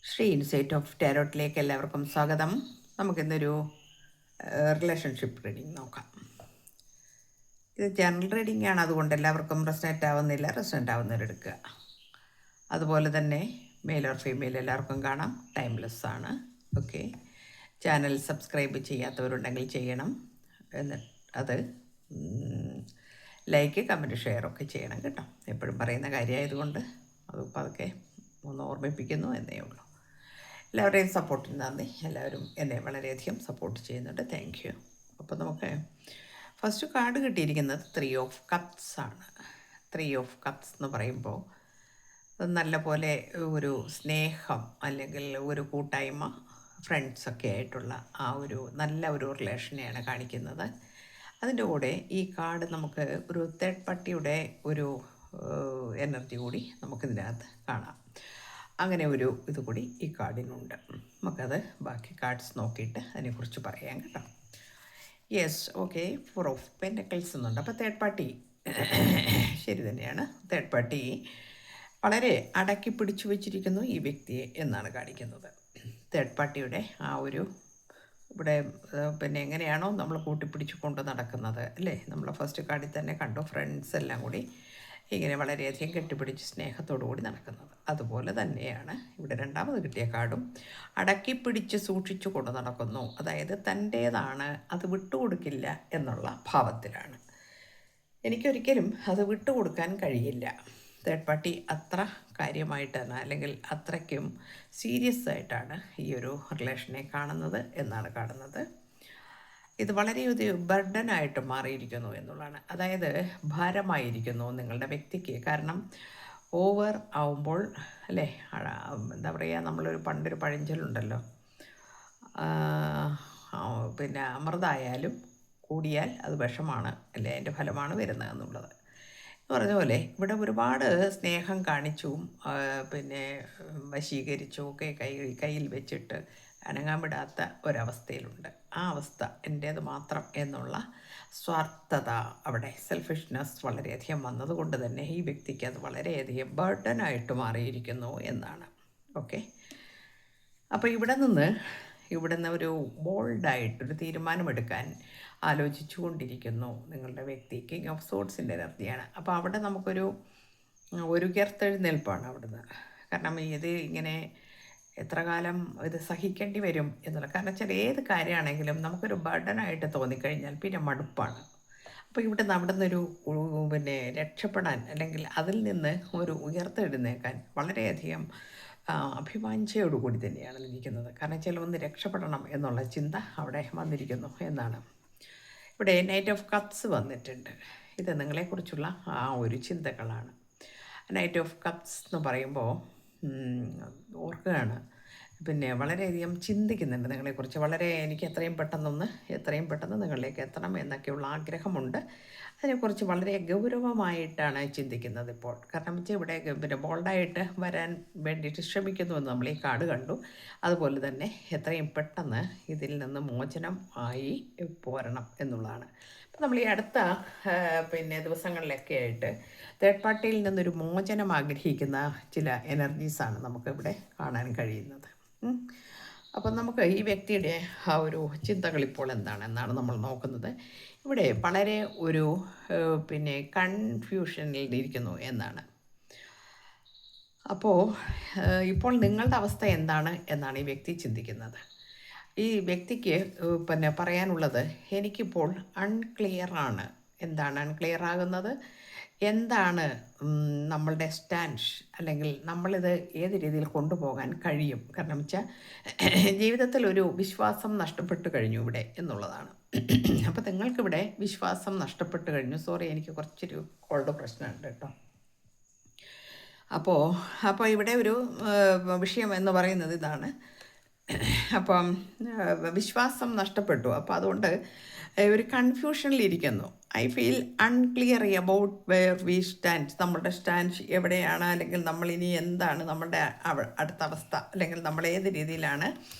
Shri insight of ടാരോട്ടിലേക്ക് എല്ലാവർക്കും സ്വാഗതം. നമുക്കിന്നൊരു റിലേഷൻഷിപ്പ് റീഡിങ് നോക്കാം. ഇത് ജനറൽ റീഡിംഗ് ആണ്, അതുകൊണ്ട് എല്ലാവർക്കും റെസണേറ്റ് ആവുന്നില്ല. റെസണേറ്റ് ആവുന്നവരെടുക്കുക. അതുപോലെ തന്നെ മെയിൽ ഓർ ഫീമെയിൽ എല്ലാവർക്കും കാണാം. ടൈംലെസ് ആണ്. ഓക്കെ, ചാനൽ സബ്സ്ക്രൈബ് ചെയ്യാത്തവരുണ്ടെങ്കിൽ ചെയ്യണം. എന്നിട്ട് അത് ലൈക്ക്, കമൻറ്റ്, ഷെയറൊക്കെ ചെയ്യണം കേട്ടോ. എപ്പോഴും പറയുന്ന കാര്യമായതുകൊണ്ട് അതിപ്പോൾ അതൊക്കെ ഒന്ന് ഓർമ്മിപ്പിക്കുന്നു എന്നേ ഉള്ളൂ. എല്ലാവരുടെയും സപ്പോർട്ടിന് നന്ദി. എല്ലാവരും എന്നെ വളരെയധികം സപ്പോർട്ട് ചെയ്യുന്നുണ്ട്. Thank you. അപ്പോൾ നമുക്ക് ഫസ്റ്റ് കാർഡ് കിട്ടിയിരിക്കുന്നത് 3 ഓഫ് കപ്സ് ആണ്. 3 ഓഫ് കപ്സ് എന്ന് പറയുമ്പോൾ നല്ല പോലെ ഒരു സ്നേഹം അല്ലെങ്കിൽ ഒരു കൂട്ടായ്മ, ഫ്രണ്ട്സൊക്കെ ആയിട്ടുള്ള ആ ഒരു നല്ല ഒരു റിലേഷനെയാണ് കാണിക്കുന്നത്. അതിൻ്റെ കൂടെ ഈ കാർഡ് നമുക്ക് ഒരു തേർഡ് പാർട്ടിയുടെ ഒരു എനർജി കൂടി നമുക്കിതിനകത്ത് കാണാം. അങ്ങനെ ഒരു ഇത് കൂടി ഈ കാർഡിനുണ്ട്. നമുക്കത് ബാക്കി കാർഡ്സ് നോക്കിയിട്ട് അതിനെക്കുറിച്ച് പറയാം കേട്ടോ. Yes, okay. 4 ഓഫ് പെൻറ്റക്കിൾസ് എന്നുണ്ട്. അപ്പോൾ തേർഡ് പാർട്ടി ശരി തന്നെയാണ്. തേർഡ് പാർട്ടി വളരെ അടക്കി പിടിച്ചു വച്ചിരിക്കുന്നു ഈ വ്യക്തിയെ എന്നാണ് കാണിക്കുന്നത്. തേർഡ് പാർട്ടിയുടെ ആ ഒരു ഇവിടെ പിന്നെ എങ്ങനെയാണോ നമ്മൾ കൂട്ടിപ്പിടിച്ചു കൊണ്ട് നടക്കുന്നത് അല്ലേ, നമ്മൾ ഫസ്റ്റ് കാർഡിൽ തന്നെ കണ്ടു. ഫ്രണ്ട്സ് എല്ലാം കൂടി ഇങ്ങനെ വളരെയധികം കെട്ടിപ്പിടിച്ച് സ്നേഹത്തോടു കൂടി നടക്കുന്നത്. അതുപോലെ തന്നെയാണ് ഇവിടെ രണ്ടാമത് കിട്ടിയ കാർഡും. അടക്കിപ്പിടിച്ച് സൂക്ഷിച്ചു കൊണ്ട് നടക്കുന്നു. അതായത് തൻ്റേതാണ്, അത് വിട്ടുകൊടുക്കില്ല എന്നുള്ള ഭാവത്തിലാണ്. എനിക്കൊരിക്കലും അത് വിട്ടുകൊടുക്കാൻ കഴിയില്ല. തേർഡ് പാർട്ടി അത്ര കാര്യമായിട്ടാണ് അല്ലെങ്കിൽ അത്രയ്ക്കും സീരിയസ് ആയിട്ടാണ് ഈ ഒരു റിലേഷനെ കാണുന്നത് എന്നാണ് കാണുന്നത്. ഇത് വളരെ ഒരു ബർഡനായിട്ട് മാറിയിരിക്കുന്നു എന്നുള്ളതാണ്. അതായത് ഭാരമായിരിക്കുന്നു നിങ്ങളുടെ വ്യക്തിക്ക്. കാരണം ഓവർ ആവുമ്പോൾ അല്ലേ, എന്താ പറയുക, നമ്മളൊരു പണ്ടൊരു പഴഞ്ചൊല്ലുണ്ടല്ലോ, പിന്നെ അമൃതായാലും കൂടിയാൽ അത് വിഷമാണ് അല്ലേ, അതിൻ്റെ ഫലമാണ് വരുന്നത് എന്നുള്ളത്. എന്ന് പറഞ്ഞ പോലെ ഇവിടെ ഒരുപാട് സ്നേഹം കാണിച്ചും പിന്നെ വശീകരിച്ചും ഒക്കെ കയ്യിൽ വെച്ചിട്ട് അനങ്ങാൻ വിടാത്ത ഒരവസ്ഥയിലുണ്ട്. ആ അവസ്ഥ എൻ്റേത് മാത്രം എന്നുള്ള സ്വാർത്ഥത, അവിടെ സെൽഫിഷ്നെസ് വളരെയധികം വന്നതുകൊണ്ട് തന്നെ ഈ വ്യക്തിക്ക് അത് വളരെയധികം ബർഡനായിട്ട് മാറിയിരിക്കുന്നു എന്നാണ്. ഓക്കെ, അപ്പോൾ ഇവിടെ നിന്ന് ഒരു ബോൾഡായിട്ടൊരു തീരുമാനമെടുക്കാൻ ആലോചിച്ചു കൊണ്ടിരിക്കുന്നു നിങ്ങളുടെ വ്യക്തി. കിങ് ഓഫ് സോർഡ്സിൻ്റെ എനർജിയാണ്. അപ്പോൾ അവിടെ നമുക്കൊരു ഉയർത്തെഴുന്നേൽപ്പാണ് അവിടുന്ന്. കാരണം ഇത് ഇങ്ങനെ എത്ര കാലം ഇത് സഹിക്കേണ്ടി വരും എന്നുള്ള, കാരണം വെച്ചാൽ ഏത് കാര്യമാണെങ്കിലും നമുക്കൊരു ബർഡനായിട്ട് തോന്നിക്കഴിഞ്ഞാൽ പിന്നെ മടുപ്പാണ്. അപ്പോൾ അവിടെ നിന്നൊരു പിന്നെ രക്ഷപ്പെടാൻ അല്ലെങ്കിൽ അതിൽ നിന്ന് ഒരു ഉയർത്തെഴുന്നേക്കാൻ വളരെയധികം അഭിവാഞ്ചയോടുകൂടി തന്നെയാണ് ഇരിക്കുന്നത്. കാരണം വെച്ചാൽ ഒന്ന് രക്ഷപ്പെടണം എന്നുള്ള ചിന്ത അവിടെ വന്നിരിക്കുന്നു എന്നാണ്. ഇവിടെ നൈറ്റ് ഓഫ് കപ്സ് വന്നിട്ടുണ്ട്. ഇത് നിങ്ങളെക്കുറിച്ചുള്ള ആ ഒരു ചിന്തകളാണ്. നൈറ്റ് ഓഫ് കപ്സ് എന്ന് പറയുമ്പോൾ ഓർക്കുകയാണ്, പിന്നെ വളരെയധികം ചിന്തിക്കുന്നുണ്ട് നിങ്ങളെക്കുറിച്ച്. വളരെ എനിക്ക് എത്രയും പെട്ടെന്ന് നിങ്ങളിലേക്ക് എത്തണം എന്നൊക്കെയുള്ള ആഗ്രഹമുണ്ട്. അതിനെക്കുറിച്ച് വളരെ ഗൗരവമായിട്ടാണ് ചിന്തിക്കുന്നത് ഇപ്പോൾ. കാരണം വെച്ചാൽ ഇവിടെ പിന്നെ ബോൾഡായിട്ട് വരാൻ വേണ്ടിയിട്ട് ശ്രമിക്കുന്നുവെന്ന് നമ്മൾ ഈ കാർഡ് കണ്ടു. അതുപോലെ തന്നെ എത്രയും പെട്ടെന്ന് ഇതിൽ നിന്ന് മോചനം ആയി പോരണം എന്നുള്ളതാണ്. അപ്പം നമ്മൾ ഈ അടുത്ത പിന്നെ ദിവസങ്ങളിലൊക്കെ ആയിട്ട് തേർഡ് പാർട്ടിയിൽ നിന്നൊരു മോചനം ആഗ്രഹിക്കുന്ന ചില എനർജീസാണ് നമുക്കിവിടെ കാണാൻ കഴിയുന്നത്. അപ്പം നമുക്ക് ഈ വ്യക്തിയുടെ ആ ഒരു ചിന്തകൾ ഇപ്പോൾ എന്താണെന്നാണ് നമ്മൾ നോക്കുന്നത്. ഇവിടെ വളരെ ഒരു പിന്നെ കൺഫ്യൂഷനിൽ ഇരിക്കുന്നു എന്നാണ്. അപ്പോൾ ഇപ്പോൾ നിങ്ങളുടെ അവസ്ഥ എന്താണ് എന്നാണ് ഈ വ്യക്തി ചിന്തിക്കുന്നത്. ഈ വ്യക്തിക്ക് പിന്നെ പറയാനുള്ളത്, എനിക്കിപ്പോൾ അൺക്ലിയറാണ്. എന്താണ് അൺക്ലിയർ ആകുന്നത്? എന്താണ് നമ്മളുടെ സ്റ്റാൻഡ്, അല്ലെങ്കിൽ നമ്മളിത് ഏത് രീതിയിൽ കൊണ്ടുപോകാൻ കഴിയും? കാരണം വെച്ചാൽ ജീവിതത്തിൽ ഒരു വിശ്വാസം നഷ്ടപ്പെട്ടു കഴിഞ്ഞു ഇവിടെ എന്നുള്ളതാണ്. അപ്പോൾ നിങ്ങൾക്കിവിടെ വിശ്വാസം നഷ്ടപ്പെട്ടു കഴിഞ്ഞു. സോറി, എനിക്ക് കുറച്ചൊരു കോൾഡ് പ്രശ്നമുണ്ട് കേട്ടോ. അപ്പോൾ ഇവിടെ ഒരു വിഷയം എന്ന് പറയുന്നത് ഇതാണ്. അപ്പം വിശ്വാസം നഷ്ടപ്പെട്ടു. അപ്പോൾ അതുകൊണ്ട് ഒരു കൺഫ്യൂഷനിലിരിക്കുന്നു. I feel unclear about where we stand. നമ്മളുടെ സ്റ്റാൻഡ് എവിടെയാണ്, അല്ലെങ്കിൽ നമ്മളിനി എന്താണ് നമ്മളുടെ അടുത്ത അവസ്ഥ, അല്ലെങ്കിൽ നമ്മൾ ഏത് രീതിയിലാണ്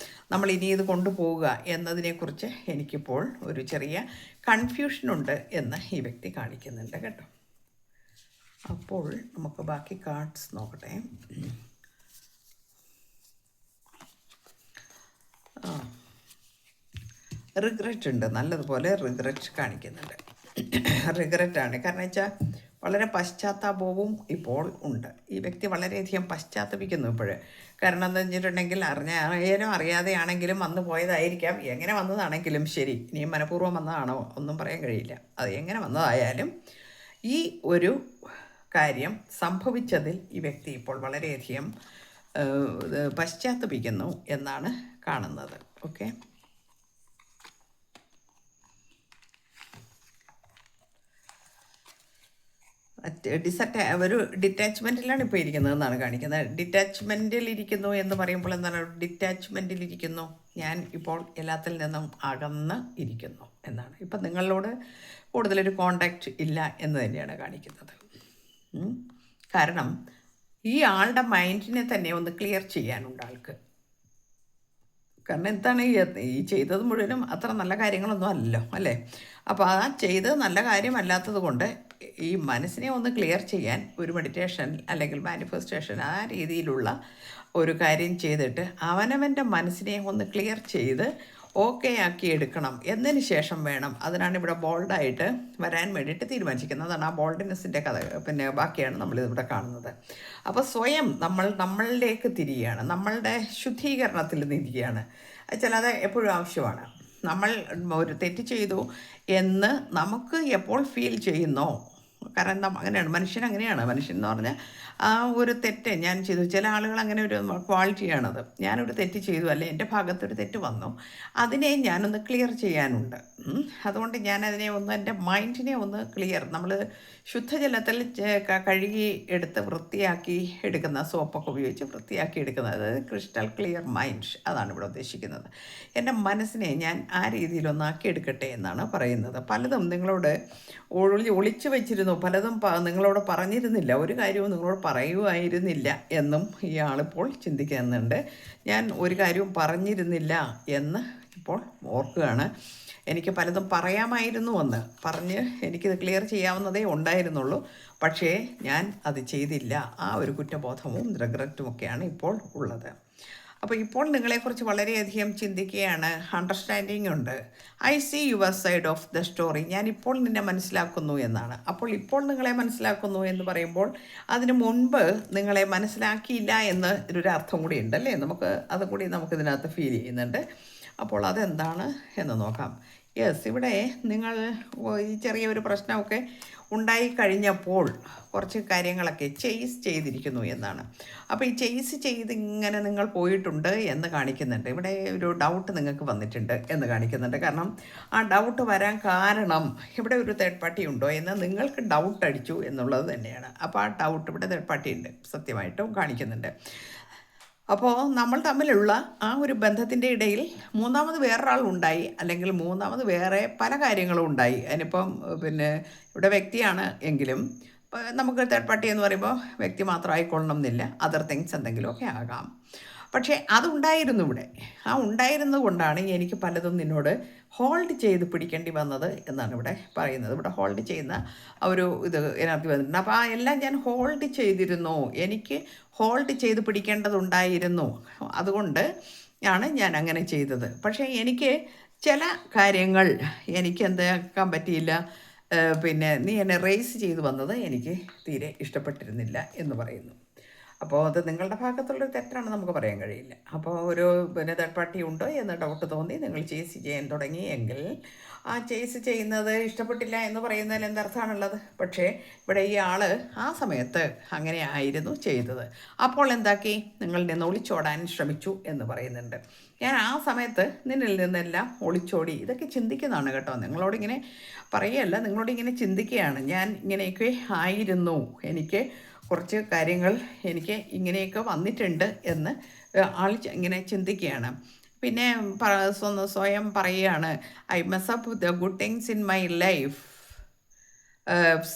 നമ്മൾ ഇനി ഇത് കൊണ്ടുപോവുക എന്നതിനെക്കുറിച്ച് എനിക്കിപ്പോൾ ഒരു ചെറിയ കൺഫ്യൂഷനുണ്ട് എന്ന് ഈ വ്യക്തി കാണിക്കുന്നുണ്ട് കേട്ടോ. അപ്പോൾ നമുക്ക് ബാക്കി കാർഡ്സ് നോക്കട്ടെ. റിഗ്രറ്റ് ഉണ്ട്, നല്ലതുപോലെ റിഗ്രറ്റ് കാണിക്കുന്നുണ്ട്. റിഗ്രറ്റാണ്, കാരണം വെച്ചാൽ വളരെ പശ്ചാത്താപവും ഇപ്പോൾ ഉണ്ട്. ഈ വ്യക്തി വളരെയധികം പശ്ചാത്തപിക്കുന്നു ഇപ്പോൾ. കാരണം എന്താണെന്ന് വെച്ചിട്ടുണ്ടെങ്കിൽ അറിയാനും അറിയാതെയാണെങ്കിലും വന്നു പോയതായിരിക്കാം. എങ്ങനെ വന്നതാണെങ്കിലും ശരി, ഇനി മനഃപൂർവ്വം വന്നതാണോ ഒന്നും പറയാൻ കഴിയില്ല. അത് എങ്ങനെ വന്നതായാലും ഈ ഒരു കാര്യം സംഭവിച്ചതിൽ ഈ വ്യക്തി ഇപ്പോൾ വളരെയധികം പശ്ചാത്തപിക്കുന്നു എന്നാണ് കാണുന്നത്. ഓക്കെ, ഒരു ഡിറ്റാച്ച്മെൻറ്റിലാണ് ഇപ്പോൾ ഇരിക്കുന്നത് എന്നാണ് കാണിക്കുന്നത്. ഡിറ്റാച്ച്മെൻറ്റിൽ ഇരിക്കുന്നു എന്ന് പറയുമ്പോൾ എന്താണ്? ഡിറ്റാച്ച്മെൻറ്റിൽ ഇരിക്കുന്നു, ഞാൻ ഇപ്പോൾ എല്ലാത്തിൽ നിന്നും അകന്ന് ഇരിക്കുന്നു എന്നാണ്. ഇപ്പം നിങ്ങളോട് കൂടുതലൊരു കോണ്ടാക്റ്റ് ഇല്ല എന്ന് തന്നെയാണ് കാണിക്കുന്നത്. കാരണം ഈ ആളുടെ മൈൻഡിനെ തന്നെ ഒന്ന് ക്ലിയർ ചെയ്യാനുണ്ട് ആൾക്ക്. കാരണം എന്താണ് ഈ ചെയ്തത് മുഴുവനും അത്ര നല്ല കാര്യങ്ങളൊന്നും അല്ലല്ലോ, അല്ലേ? അപ്പോൾ ആ ചെയ്തത് നല്ല കാര്യമല്ലാത്തത് കൊണ്ട് ഈ മനസ്സിനെ ഒന്ന് ക്ലിയർ ചെയ്യാൻ ഒരു മെഡിറ്റേഷൻ അല്ലെങ്കിൽ മാനിഫെസ്റ്റേഷൻ ആ രീതിയിലുള്ള ഒരു കാര്യം ചെയ്തിട്ട് അവനവൻ്റെ മനസ്സിനെ ഒന്ന് ക്ലിയർ ചെയ്ത് ഓക്കെ ആക്കി എടുക്കണം. എന്നതിന് ശേഷം വേണം, അതിനാണ് ഇവിടെ ബോൾഡായിട്ട് വരാൻ വേണ്ടിയിട്ട് തീരുമാനിച്ചിരിക്കുന്നത്. അതാണ് ആ ബോൾഡ്നെസ്സിൻ്റെ കഥ. പിന്നെ ബാക്കിയാണ് നമ്മളിതിവിടെ കാണുന്നത്. അപ്പോൾ സ്വയം നമ്മളിലേക്ക് തിരിയുകയാണ്, നമ്മളുടെ ശുദ്ധീകരണത്തിൽ തിരിയുകയാണ്. ചിലത് എപ്പോഴും ആവശ്യമാണ്. നമ്മൾ ഒരു തെറ്റ് ചെയ്തു എന്ന് നമുക്ക് എപ്പോൾ ഫീൽ ചെയ്യുന്നോ, കാരണം അങ്ങനെയാണ് മനുഷ്യൻ, അങ്ങനെയാണ് മനുഷ്യൻ എന്ന് പറഞ്ഞാൽ ആ ഒരു തെറ്റ് ഞാൻ ചെയ്തു. ചില ആളുകൾ അങ്ങനെ ഒരു ക്വാളിറ്റിയാണത്. ഞാനൊരു തെറ്റ് ചെയ്തു, അല്ലെ എൻ്റെ ഭാഗത്തൊരു തെറ്റ് വന്നു, അതിനെ ഞാനൊന്ന് ക്ലിയർ ചെയ്യാനുണ്ട്. അതുകൊണ്ട് ഞാനതിനെ ഒന്ന്, എൻ്റെ മൈൻഡിനെ ഒന്ന് ക്ലിയർ, നമ്മൾ ശുദ്ധജലത്തിൽ കഴുകി എടുത്ത് വൃത്തിയാക്കി എടുക്കുന്ന, സോപ്പൊക്കെ ഉപയോഗിച്ച് വൃത്തിയാക്കി എടുക്കുന്നത്, അതായത് ക്രിസ്റ്റൽ ക്ലിയർ മൈൻഡ്, അതാണ് ഇവിടെ ഉദ്ദേശിക്കുന്നത്. എൻ്റെ മനസ്സിനെ ഞാൻ ആ രീതിയിലൊന്നാക്കി എടുക്കട്ടെ എന്നാണ് പറയുന്നത്. പലതും നിങ്ങളോട് ഒളിച്ചു വെച്ചിരുന്നു, പലതും നിങ്ങളോട് പറഞ്ഞിരുന്നില്ല, ഒരു കാര്യവും നിങ്ങളോട് പറയുമായിരുന്നില്ല എന്നും ഇയാളിപ്പോൾ ചിന്തിക്കുന്നുണ്ട്. ഞാൻ ഒരു കാര്യവും പറഞ്ഞിരുന്നില്ല എന്ന് ഇപ്പോൾ ഓർക്കുകയാണ്. എനിക്ക് പലതും പറയാമായിരുന്നുവെന്ന് പറഞ്ഞ് എനിക്കിത് ക്ലിയർ ചെയ്യാവുന്നതേ ഉണ്ടായിരുന്നുള്ളൂ, പക്ഷേ ഞാൻ അത് ചെയ്തില്ല. ആ ഒരു കുറ്റബോധവും റിഗ്രറ്റുമൊക്കെയാണ് ഇപ്പോൾ ഉള്ളത്. അപ്പോൾ ഇപ്പോൾ നിങ്ങളെക്കുറിച്ച് വളരെയധികം ചിന്തിക്കുകയാണ്, അണ്ടർസ്റ്റാൻഡിങ് ഉണ്ട്. I see your side of the story, ഞാനിപ്പോൾ നിന്നെ മനസ്സിലാക്കുന്നു എന്നാണ്. അപ്പോൾ ഇപ്പോൾ നിങ്ങളെ മനസ്സിലാക്കുന്നു എന്ന് പറയുമ്പോൾ അതിന് മുൻപ് നിങ്ങളെ മനസ്സിലാക്കിയില്ല എന്ന് ഒരു അർത്ഥം കൂടി ഉണ്ടല്ലേ, അതും കൂടി നമുക്കിതിനകത്ത് ഫീൽ ചെയ്യുന്നുണ്ട്. അപ്പോൾ അതെന്താണ് എന്ന് നോക്കാം. യെസ്, ഇവിടെ നിങ്ങൾ ഈ ചെറിയൊരു പ്രശ്നമൊക്കെ ഉണ്ടായിക്കഴിഞ്ഞപ്പോൾ കുറച്ച് കാര്യങ്ങളൊക്കെ ചേസ് ചെയ്തിരിക്കുന്നു എന്നാണ്. അപ്പോൾ ഈ ചേസ് ചെയ്ത് ഇങ്ങനെ നിങ്ങൾ പോയിട്ടുണ്ട് എന്ന് കാണിക്കുന്നുണ്ട്. ഇവിടെ ഒരു ഡൗട്ട് നിങ്ങൾക്ക് വന്നിട്ടുണ്ട് എന്ന് കാണിക്കുന്നുണ്ട്. കാരണം ആ ഡൗട്ട് വരാൻ കാരണം ഇവിടെ ഒരു തേർഡ് പാർട്ടി ഉണ്ടോ എന്ന് നിങ്ങൾക്ക് ഡൗട്ട് അടിച്ചു എന്നുള്ളത് തന്നെയാണ്. അപ്പോൾ ആ ഡൗട്ട് ഇവിടെ തേർഡ് പാർട്ടി ഉണ്ട്, സത്യമായിട്ടും കാണിക്കുന്നുണ്ട്. അപ്പോൾ നമ്മൾ തമ്മിലുള്ള ആ ഒരു ബന്ധത്തിൻ്റെ ഇടയിൽ മൂന്നാമത് വേറൊരാൾ ഉണ്ടായി, അല്ലെങ്കിൽ മൂന്നാമത് വേറെ പല കാര്യങ്ങളും ഉണ്ടായി. അതിനിപ്പം പിന്നെ ഇവിടെ വ്യക്തിയാണ് എങ്കിലും നമുക്ക് തേർഡ് പാർട്ടി എന്ന് പറയുമ്പോൾ വ്യക്തി മാത്രം ആയിക്കൊള്ളണം എന്നില്ല, അതർ തിങ്സ് എന്തെങ്കിലുമൊക്കെ ആകാം. പക്ഷേ അതുണ്ടായിരുന്നു ഇവിടെ. ആ ഉണ്ടായിരുന്നത് കൊണ്ടാണ് എനിക്ക് പലതും നിന്നോട് ഹോൾഡ് ചെയ്ത് പിടിക്കേണ്ടി വന്നത് എന്നാണ് ഇവിടെ പറയുന്നത്. ഇവിടെ ഹോൾഡ് ചെയ്യുന്ന ഒരു ഇത് എനർജി വന്നിട്ടുണ്ട്. അപ്പോൾ ആ എല്ലാം ഞാൻ ഹോൾഡ് ചെയ്തിരുന്നു, എനിക്ക് ഹോൾഡ് ചെയ്ത് പിടിക്കേണ്ടതുണ്ടായിരുന്നു, അതുകൊണ്ട് ആണ് ഞാൻ അങ്ങനെ ചെയ്തത്. പക്ഷേ എനിക്ക് ചില കാര്യങ്ങൾ എനിക്ക് എന്താക്കാൻ പറ്റിയില്ല, പിന്നെ നീ എന്നെ റേസ് ചെയ്ത് വന്നത് എനിക്ക് തീരെ ഇഷ്ടപ്പെട്ടിരുന്നില്ല എന്ന് പറയുന്നു. അപ്പോൾ അത് നിങ്ങളുടെ ഭാഗത്തുള്ളൊരു തെറ്റാണ്, നമുക്ക് പറയാൻ കഴിയില്ല. അപ്പോൾ ഒരു പിന്നെ തേർഡ് പാർട്ടി ഉണ്ടോ എന്ന് ഡൗട്ട് തോന്നി നിങ്ങൾ ചേസ് ചെയ്യാൻ തുടങ്ങി എങ്കിൽ ആ ചേസ് ചെയ്യുന്നത് ഇഷ്ടപ്പെട്ടില്ല എന്ന് പറയുന്നതിൽ എന്തർത്ഥമാണുള്ളത്? പക്ഷേ ഇവിടെ ഈ ആൾ ആ സമയത്ത് അങ്ങനെ ആയിരുന്നു ചെയ്തത്. അപ്പോൾ എന്താക്കി? നിങ്ങളിൽ നിന്ന് ഒളിച്ചോടാൻ ശ്രമിച്ചു എന്ന് പറയുന്നുണ്ട്. ഞാൻ ആ സമയത്ത് നിന്നിൽ നിന്നെല്ലാം ഒളിച്ചോടി. ഇതൊക്കെ ചിന്തിക്കുന്നതാണ് കേട്ടോ, നിങ്ങളോടിങ്ങനെ പറയുകയല്ല, നിങ്ങളോടിങ്ങനെ ചിന്തിക്കുകയാണ്. ഞാൻ ഇങ്ങനെയൊക്കെ ആയിരുന്നു, എനിക്ക് കുറച്ച് കാര്യങ്ങൾ എനിക്ക് ഇങ്ങനെയൊക്കെ വന്നിട്ടുണ്ട് എന്ന് ആൾ ഇങ്ങനെ ചിന്തിക്കുകയാണ്. പിന്നെ സ്വയം പറയുകയാണ്, I mess up the good things in my life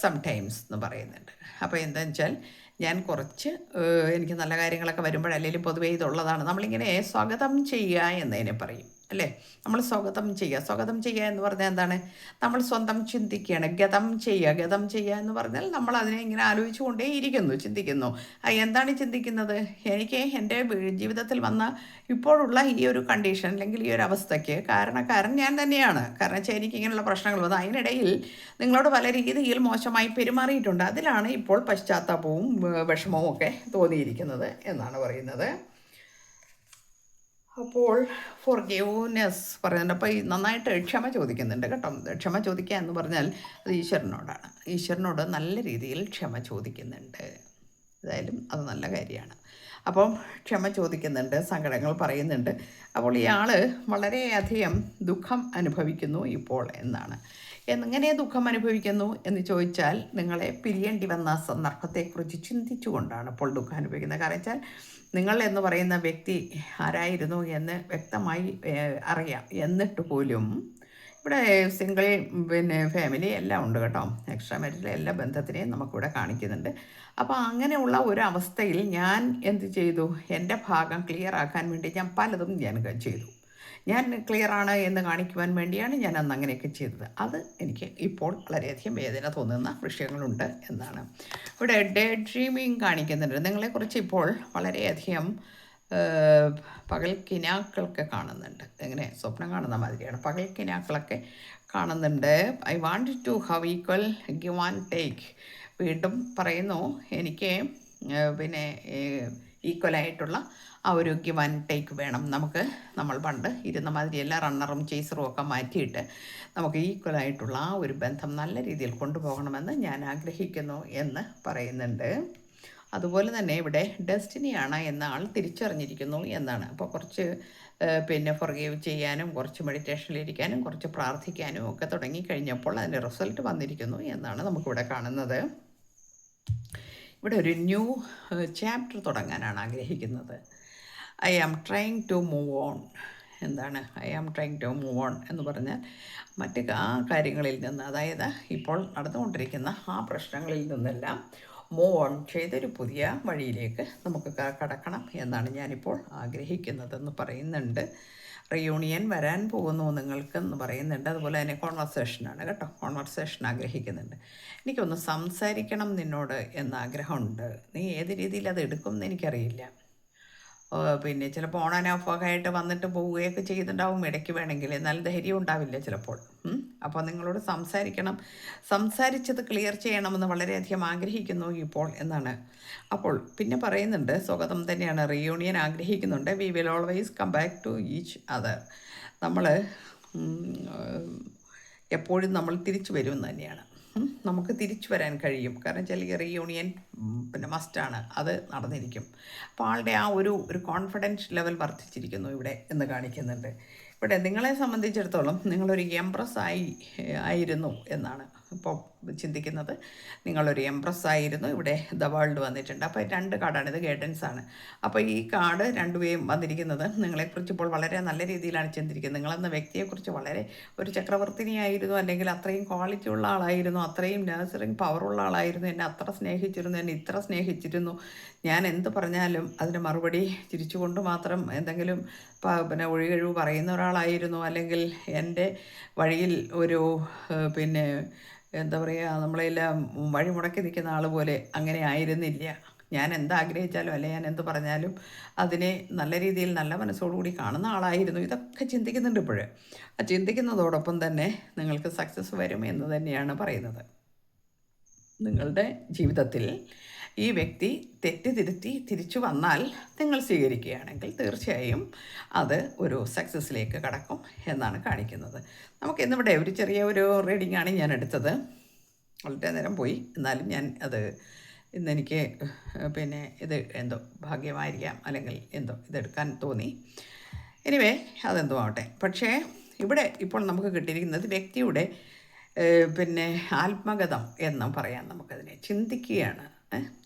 sometimes എന്ന് പറയുന്നുണ്ട്. അപ്പോൾ എന്താണെന്ന് വെച്ചാൽ ഞാൻ കുറച്ച് എനിക്ക് നല്ല കാര്യങ്ങളൊക്കെ വരുമ്പോഴല്ലെങ്കിലും പൊതുവേ ഇതുള്ളതാണ്, നമ്മളിങ്ങനെ സ്വാഗതം ചെയ്യുക എന്നതിനെ പറയും അല്ലേ? നമ്മൾ സ്വാഗതം ചെയ്യുക. സ്വാഗതം ചെയ്യുക എന്ന് പറഞ്ഞാൽ എന്താണ്? നമ്മൾ സ്വന്തം ചിന്തിക്കുകയാണ്. ഗതം ചെയ്യുക എന്ന് പറഞ്ഞാൽ നമ്മൾ അതിനെ ഇങ്ങനെ ആലോചിച്ചു കൊണ്ടേ ഇരിക്കുന്നു, ചിന്തിക്കുന്നു. എന്താണ് ചിന്തിക്കുന്നത്? എനിക്ക് എൻ്റെ ജീവിതത്തിൽ വന്ന ഇപ്പോഴുള്ള ഈ ഒരു കണ്ടീഷൻ അല്ലെങ്കിൽ ഈ ഒരു അവസ്ഥയ്ക്ക് കാരണക്കാരൻ ഞാൻ തന്നെയാണ്. കാരണം വെച്ചാൽ എനിക്ക് ഇങ്ങനെയുള്ള പ്രശ്നങ്ങൾ വന്നു. അതിനിടയിൽ നിങ്ങളോട് പല രീതിയിൽ മോശമായി പെരുമാറിയിട്ടുണ്ട്. അതിലാണ് ഇപ്പോൾ പശ്ചാത്താപവും വിഷമവും ഒക്കെ തോന്നിയിരിക്കുന്നത് എന്നാണ് പറയുന്നത്. അപ്പോൾ ഫോർഗിവ്നെസ് പറയുന്നുണ്ട്. അപ്പോൾ ഈ നന്നായിട്ട് ക്ഷമ ചോദിക്കുന്നുണ്ട് കേട്ടോ. ക്ഷമ ചോദിക്കുക എന്ന് പറഞ്ഞാൽ അത് ഈശ്വരനോടാണ്. ഈശ്വരനോട് നല്ല രീതിയിൽ ക്ഷമ ചോദിക്കുന്നുണ്ട്. ഏതായാലും അത് നല്ല കാര്യമാണ്. അപ്പം ക്ഷമ ചോദിക്കുന്നുണ്ട്, സങ്കടങ്ങൾ പറയുന്നുണ്ട്. അപ്പോൾ ഇയാൾ വളരെയധികം ദുഃഖം അനുഭവിക്കുന്നു ഇപ്പോൾ എന്നാണ്. എങ്ങനെ ദുഃഖം അനുഭവിക്കുന്നു എന്ന് ചോദിച്ചാൽ നിങ്ങളെ പിരിയേണ്ടി വന്ന സന്ദർഭത്തെക്കുറിച്ച് ചിന്തിച്ചുകൊണ്ടാണ് ഇപ്പോൾ ദുഃഖം അനുഭവിക്കുന്നത്. കാരണം വെച്ചാൽ നിങ്ങൾ എന്ന് പറയുന്ന വ്യക്തി ആരായിരുന്നു എന്ന് വ്യക്തമായി അറിയാം. എന്നിട്ട് പോലും ഇവിടെ സിംഗിൾ ഫാമിലി എല്ലാം ഉണ്ട് കേട്ടോ. എക്സ്ട്രാ മാരിറ്റൽ എല്ലാ ബന്ധത്തിനെയും നമുക്കിവിടെ കാണിക്കുന്നുണ്ട്. അപ്പോൾ അങ്ങനെയുള്ള ഒരു അവസ്ഥയിൽ ഞാൻ എന്ത് ചെയ്തു? എൻ്റെ ഭാഗം ക്ലിയർ ആക്കാൻ വേണ്ടി ഞാൻ പലതും ഞാൻ ചെയ്തു. ഞാൻ ക്ലിയറാണ് എന്ന് കാണിക്കുവാൻ വേണ്ടിയാണ് ഞാൻ അന്ന് അങ്ങനെയൊക്കെ ചെയ്തത്. അത് എനിക്ക് ഇപ്പോൾ വളരെയധികം വേദന തോന്നുന്ന വിഷയങ്ങളുണ്ട് എന്നാണ്. ഇവിടെ ഡേ ഡ്രീമിങ് കാണിക്കുന്നുണ്ട്. നിങ്ങളെക്കുറിച്ച് ഇപ്പോൾ വളരെയധികം പകൽ കിനാക്കളൊക്കെ കാണുന്നുണ്ട്. എങ്ങനെ സ്വപ്നം കാണുന്ന മാതിരിയാണ്. പകൽ കിനാക്കളൊക്കെ കാണുന്നുണ്ട്. I want to have equal give and take. വീണ്ടും പറയുന്നു, എനിക്ക് ഈക്വലായിട്ടുള്ള ആ ഒരു ഗിവ് ആൻഡ് ടേക്ക് വേണം. നമ്മൾ പണ്ട് ഇരുന്ന മാതിരി എല്ലാ റണ്ണറും ചേസറും ഒക്കെ മാറ്റിയിട്ട് നമുക്ക് ഈക്വലായിട്ടുള്ള ആ ഒരു ബന്ധം നല്ല രീതിയിൽ കൊണ്ടുപോകണമെന്ന് ഞാൻ ആഗ്രഹിക്കുന്നു എന്ന് പറയുന്നുണ്ട്. അതുപോലെ തന്നെ ഇവിടെ ഡെസ്റ്റിനിയാണ് എന്ന ആൾ തിരിച്ചറിഞ്ഞിരിക്കുന്നു എന്നാണ്. അപ്പോൾ കുറച്ച് ഫൊർഗീവ് ചെയ്യാനും കുറച്ച് മെഡിറ്റേഷനിലിരിക്കാനും കുറച്ച് പ്രാർത്ഥിക്കാനും ഒക്കെ തുടങ്ങിക്കഴിഞ്ഞപ്പോൾ അതിൻ്റെ റിസൾട്ട് വന്നിരിക്കുന്നു എന്നാണ് നമുക്കിവിടെ കാണുന്നത്. ഇവിടെ ഒരു ന്യൂ ചാപ്റ്റർ തുടങ്ങാനാണ് ആഗ്രഹിക്കുന്നത്. I am trying to move on. എന്താണ് I am trying to move on എന്ന് പറഞ്ഞാൽ മറ്റ് ആ കാര്യങ്ങളിൽ നിന്ന്, അതായത് ഇപ്പോൾ നടന്നുകൊണ്ടിരിക്കുന്ന ആ പ്രശ്നങ്ങളിൽ നിന്നെല്ലാം മൂവ് ഓൺ ചെയ്തൊരു പുതിയ വഴിയിലേക്ക് നമുക്ക് കടക്കണം എന്നാണ് ഞാനിപ്പോൾ ആഗ്രഹിക്കുന്നതെന്ന് പറയുന്നുണ്ട്. റിയൂണിയൻ വരാൻ പോകുന്നു നിങ്ങൾക്കെന്ന് പറയുന്നുണ്ട്. അതുപോലെ തന്നെ കോൺവെർസേഷനാണ് കേട്ടോ. കോൺവെർസേഷൻ ആഗ്രഹിക്കുന്നുണ്ട്. എനിക്കൊന്ന് സംസാരിക്കണം നിന്നോട് എന്ന ആഗ്രഹമുണ്ട്. നീ ഏത് രീതിയിൽ അത് എടുക്കും എന്ന് എനിക്കറിയില്ല. ചിലപ്പോൾ ഓൺ ആൻഡ് ഓഫ് ആയിട്ട് വന്നിട്ട് പോവുകയൊക്കെ ചെയ്തിട്ടുണ്ടാവും ഇടയ്ക്ക് വേണമെങ്കിൽ. എന്നാൽ ധൈര്യം ഉണ്ടാവില്ല ചിലപ്പോൾ. അപ്പോൾ നിങ്ങളോട് സംസാരിച്ചത് ക്ലിയർ ചെയ്യണമെന്ന് വളരെയധികം ആഗ്രഹിക്കുന്നു ഇപ്പോൾ എന്നാണ്. അപ്പോൾ പിന്നെ പറയുന്നുണ്ട്, സ്വാഗതം തന്നെയാണ്. റിയൂണിയൻ ആഗ്രഹിക്കുന്നുണ്ട്. We will always come back to each other. നമ്മൾ എപ്പോഴും നമ്മൾ തിരിച്ചു വരുമെന്ന് തന്നെയാണ്. നമുക്ക് തിരിച്ചു വരാൻ കഴിയും. കാരണം വെച്ചാൽ ഈ റീയൂണിയൻ മസ്റ്റാണ്, അത് നടന്നിരിക്കും. അപ്പോൾ ആളുടെ ആ ഒരു കോൺഫിഡൻസ് ലെവൽ വർദ്ധിച്ചിരിക്കുന്നു ഇവിടെ എന്ന് കാണിക്കുന്നുണ്ട്. ഇവിടെ നിങ്ങളെ സംബന്ധിച്ചിടത്തോളം നിങ്ങളൊരു എംപ്രസ് ആയിരുന്നു എന്നാണ് ഇപ്പോൾ ചിന്തിക്കുന്നത്. നിങ്ങളൊരു എംപ്രസ് ആയിരുന്നു. ഇവിടെ ദ വേൾഡ് വന്നിട്ടുണ്ട്. അപ്പോൾ 2 കാർഡാണ്. ഇത് ഗൈഡൻസ് ആണ്. അപ്പോൾ ഈ കാർഡ് രണ്ടുപേരും വന്നിരിക്കുന്നത് നിങ്ങളെക്കുറിച്ച് ഇപ്പോൾ വളരെ നല്ല രീതിയിലാണ് ചിന്തിരിക്കുന്നത്. നിങ്ങളെന്ന വ്യക്തിയെക്കുറിച്ച് വളരെ ഒരു ചക്രവർത്തിനിയായിരുന്നു, അല്ലെങ്കിൽ അത്രയും ക്വാളിറ്റി ഉള്ള ആളായിരുന്നു, അത്രയും നഴ്സറിങ് പവറുള്ള ആളായിരുന്നു, എന്നെ അത്ര സ്നേഹിച്ചിരുന്നു, എന്നെ ഇത്ര സ്നേഹിച്ചിരുന്നു, ഞാൻ എന്ത് പറഞ്ഞാലും അതിന് മറുപടി ചിരിച്ചുകൊണ്ട് മാത്രം എന്തെങ്കിലും ഒഴികഴിവ് പറയുന്ന ഒരാളായിരുന്നു, അല്ലെങ്കിൽ എൻ്റെ വഴിയിൽ ഒരു എന്താ പറയുക, നമ്മളെല്ലാം വഴിമുടക്കി നിൽക്കുന്ന ആൾ പോലെ അങ്ങനെ ആയിരുന്നില്ല. ഞാൻ എന്താഗ്രഹിച്ചാലും അല്ലെ ഞാൻ എന്ത് പറഞ്ഞാലും അതിനെ നല്ല രീതിയിൽ നല്ല മനസ്സോടുകൂടി കാണുന്ന ആളായിരുന്നു. ഇതൊക്കെ ചിന്തിക്കുന്നുണ്ട് ഇപ്പോഴ്. ആ ചിന്തിക്കുന്നതോടൊപ്പം തന്നെ നിങ്ങൾക്ക് സക്സസ് വരും എന്ന് തന്നെയാണ് പറയുന്നത്. നിങ്ങളുടെ ജീവിതത്തിൽ ഈ വ്യക്തി തെറ്റ് തിരിച്ചു വന്നാൽ നിങ്ങൾ സ്വീകരിക്കുകയാണെങ്കിൽ തീർച്ചയായും അത് ഒരു സക്സസ്സിലേക്ക് കടക്കും എന്നാണ് കാണിക്കുന്നത്. നമുക്കിന്നിവിടെ ഒരു ചെറിയ ഒരു റീഡിംഗ് ആണ് ഞാൻ എടുത്തത്. വളരെ നേരം പോയി, എന്നാലും ഞാൻ അത് ഇന്നെനിക്ക് ഇത് എന്തോ ഭാഗ്യമായിരിക്കാം, അല്ലെങ്കിൽ എന്തോ ഇതെടുക്കാൻ തോന്നി. എനിവേ അതെന്തോ ആവട്ടെ. പക്ഷേ ഇവിടെ ഇപ്പോൾ നമുക്ക് കിട്ടിയിരിക്കുന്നത് വ്യക്തിയുടെ ആത്മഗതം എന്നും പറയാം. നമുക്കതിനെ ചിന്തിക്കുകയാണ്.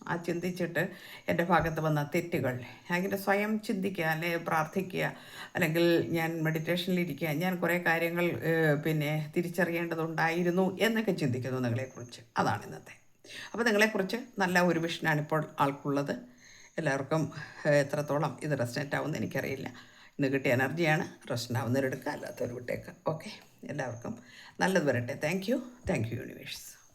ആ ചിന്തിച്ചിട്ട് എൻ്റെ ഭാഗത്ത് വന്ന തെറ്റുകൾ അങ്ങനെ സ്വയം ചിന്തിക്കുക, അല്ലെങ്കിൽ പ്രാർത്ഥിക്കുക, അല്ലെങ്കിൽ ഞാൻ മെഡിറ്റേഷനിലിരിക്കുക, ഞാൻ കുറേ കാര്യങ്ങൾ തിരിച്ചറിയേണ്ടതുണ്ടായിരുന്നു എന്നൊക്കെ ചിന്തിക്കുന്നു നിങ്ങളെക്കുറിച്ച്. അതാണ് ഇന്നത്തെ. അപ്പോൾ നിങ്ങളെക്കുറിച്ച് നല്ല ഒരു വിഷനാണ് ഇപ്പോൾ ആൾക്കുള്ളത്. എല്ലാവർക്കും എത്രത്തോളം ഇത് റെസനേറ്റ് ആവുമെന്ന് എനിക്കറിയില്ല. ഇന്ന് കിട്ടിയ എനർജിയാണ്. റെസ്റ്റിനാവുന്നവരെടുക്കുക, അല്ലാത്തവർ വിട്ടേക്കുക. ഓക്കെ, എല്ലാവർക്കും നല്ലത് വരട്ടെ. Thank you universe.